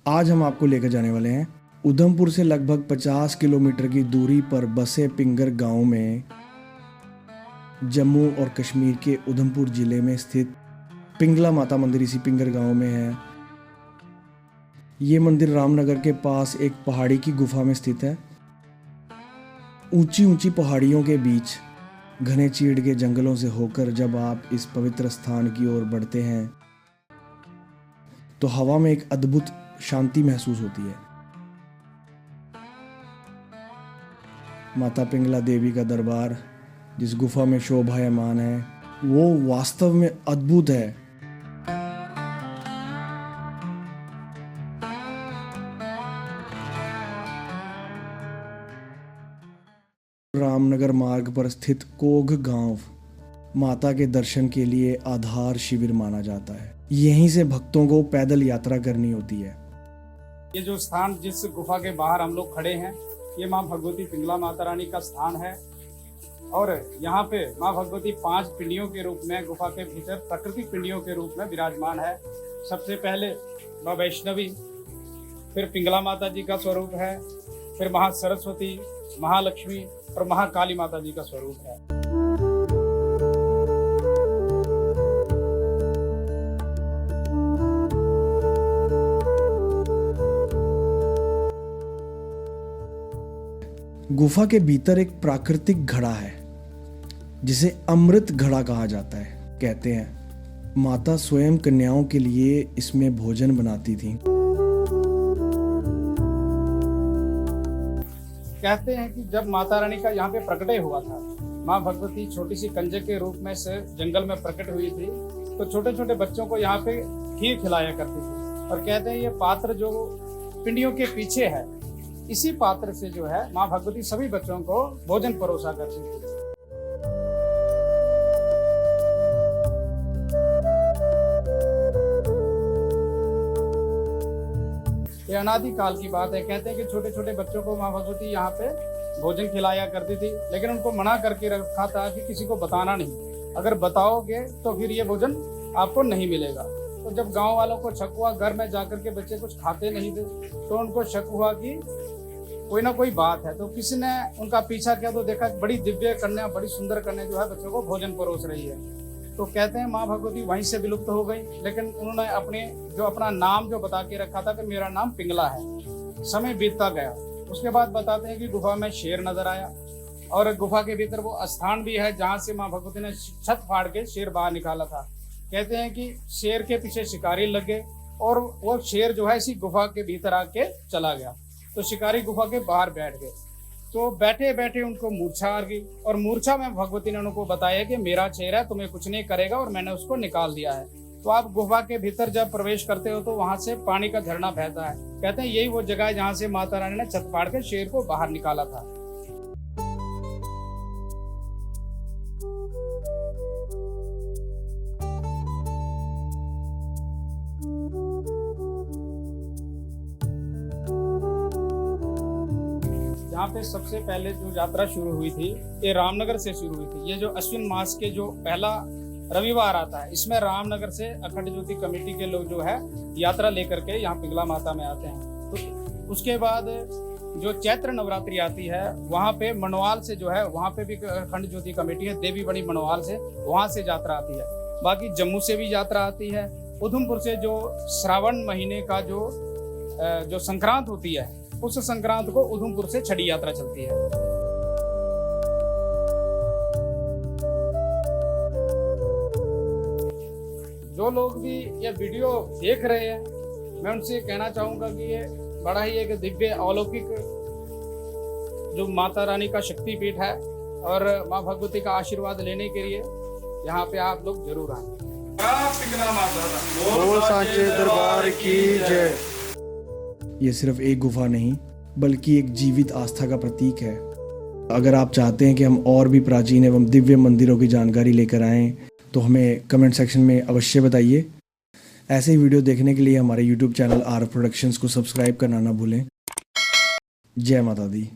आज हम आपको लेकर जाने वाले हैं उधमपुर से लगभग 50 किलोमीटर की दूरी पर बसे पिंगर गांव में, जम्मू और कश्मीर के उधमपुर जिले में स्थित पिंगला माता मंदिर इसी पिंगर गांव में है। ये मंदिर रामनगर के पास एक पहाड़ी की गुफा में स्थित है। ऊंची ऊंची पहाड़ियों के बीच घने चीड़ के जंगलों से होकर जब आप इस पवित्र स्थान की ओर बढ़ते हैं तो हवा में एक अद्भुत शांति महसूस होती है। माता पिंगला देवी का दरबार जिस गुफा में शोभायमान है वो वास्तव में अद्भुत है। रामनगर मार्ग पर स्थित कोघ गांव माता के दर्शन के लिए आधार शिविर माना जाता है। यहीं से भक्तों को पैदल यात्रा करनी होती है। ये जो स्थान जिस गुफा के बाहर हम लोग खड़े हैं, ये माँ भगवती पिंगला माता रानी का स्थान है। और यहाँ पे माँ भगवती 5 पिंडियों के रूप में गुफा के भीतर प्राकृतिक पिंडियों के रूप में विराजमान है। सबसे पहले माँ वैष्णवी, फिर पिंगला माता जी का स्वरूप है, फिर महा सरस्वती, महालक्ष्मी और महाकाली माता जी का स्वरूप है। गुफा के भीतर एक प्राकृतिक घड़ा है जिसे अमृत घड़ा कहा जाता है। कहते हैं माता स्वयं कन्याओं के लिए इसमें भोजन बनाती थी। कहते हैं कि जब माता रानी का यहाँ पे प्रकटे हुआ था, माँ भगवती छोटी सी कंजक के रूप में से जंगल में प्रकट हुई थी, तो छोटे छोटे बच्चों को यहाँ पे खीर खिलाया करती थी। और कहते हैं ये पात्र जो पिंडियों के पीछे है, इसी पात्र से जो है माँ भगवती सभी बच्चों को भोजन परोसा करती थी। ये अनादि काल की बात है। कहते हैं कि छोटे छोटे बच्चों को माँ भगवती यहाँ पे भोजन खिलाया करती थी, लेकिन उनको मना करके रखा था कि किसी को बताना नहीं। अगर बताओगे तो फिर ये भोजन आपको नहीं मिलेगा। तो जब गांव वालों को शक हुआ, घर में जाकर के बच्चे कुछ खाते नहीं थे, तो उनको शक हुआ कि कोई ना कोई बात है। तो किसी ने उनका पीछा किया तो देखा बड़ी दिव्य कन्या, बड़ी सुंदर कन्या जो है बच्चों को भोजन परोस रही है। तो कहते हैं माँ भगवती वहीं से विलुप्त हो गई, लेकिन उन्होंने अपना नाम जो बता के रखा था कि मेरा नाम पिंगला है। समय बीतता गया, उसके बाद बताते हैं कि गुफा में शेर नजर आया और गुफा के भीतर वो स्थान भी है जहाँ से माँ भगवती ने छत फाड़ के शेर बाहर निकाला था। कहते हैं कि शेर के पीछे शिकारी लग गए और वो शेर जो है इसी गुफा के भीतर आके चला गया। तो शिकारी गुफा के बाहर बैठ गए। तो बैठे बैठे उनको मूर्छा आ गई और मूर्छा में भगवती ने उनको बताया कि मेरा शेर है, तुम्हें कुछ नहीं करेगा, और मैंने उसको निकाल दिया है। तो आप गुफा के भीतर जब प्रवेश करते हो तो वहां से पानी का झरना बहता है। कहते हैं यही वो जगह है जहाँ से माता रानी ने छत फाड़ के शेर को बाहर निकाला था। यहाँ पे सबसे पहले जो यात्रा शुरू हुई थी ये रामनगर से शुरू हुई थी। ये जो अश्विन मास के जो पहला रविवार आता है, इसमें रामनगर से अखंड ज्योति कमेटी के लोग जो है यात्रा लेकर के यहाँ पिंगला माता में आते हैं। तो उसके बाद जो चैत्र नवरात्रि आती है, वहाँ पे मनवाल से जो है, वहाँ पे भी अखंड ज्योति कमेटी है, देवी बड़ी मनवाल से, वहाँ से यात्रा आती है। बाकी जम्मू से भी यात्रा आती है। उधमपुर से जो श्रावण महीने का जो संक्रांत होती है, उस संक्रांत को उधमपुर से छड़ी यात्रा चलती है। जो लोग भी ये वीडियो देख रहे हैं, मैं उनसे कहना चाहूंगा कि ये बड़ा ही एक दिव्य अलौकिक जो माता रानी का शक्तिपीठ है, और माँ भगवती का आशीर्वाद लेने के लिए यहाँ पे आप लोग जरूर आए। बोल सांचे दरबार की जय। ये सिर्फ एक गुफा नहीं बल्कि एक जीवित आस्था का प्रतीक है। अगर आप चाहते हैं कि हम और भी प्राचीन एवं दिव्य मंदिरों की जानकारी लेकर आएं तो हमें कमेंट सेक्शन में अवश्य बताइए। ऐसे ही वीडियो देखने के लिए हमारे YouTube चैनल आर प्रोडक्शंस को सब्सक्राइब करना ना भूलें। जय माता दी।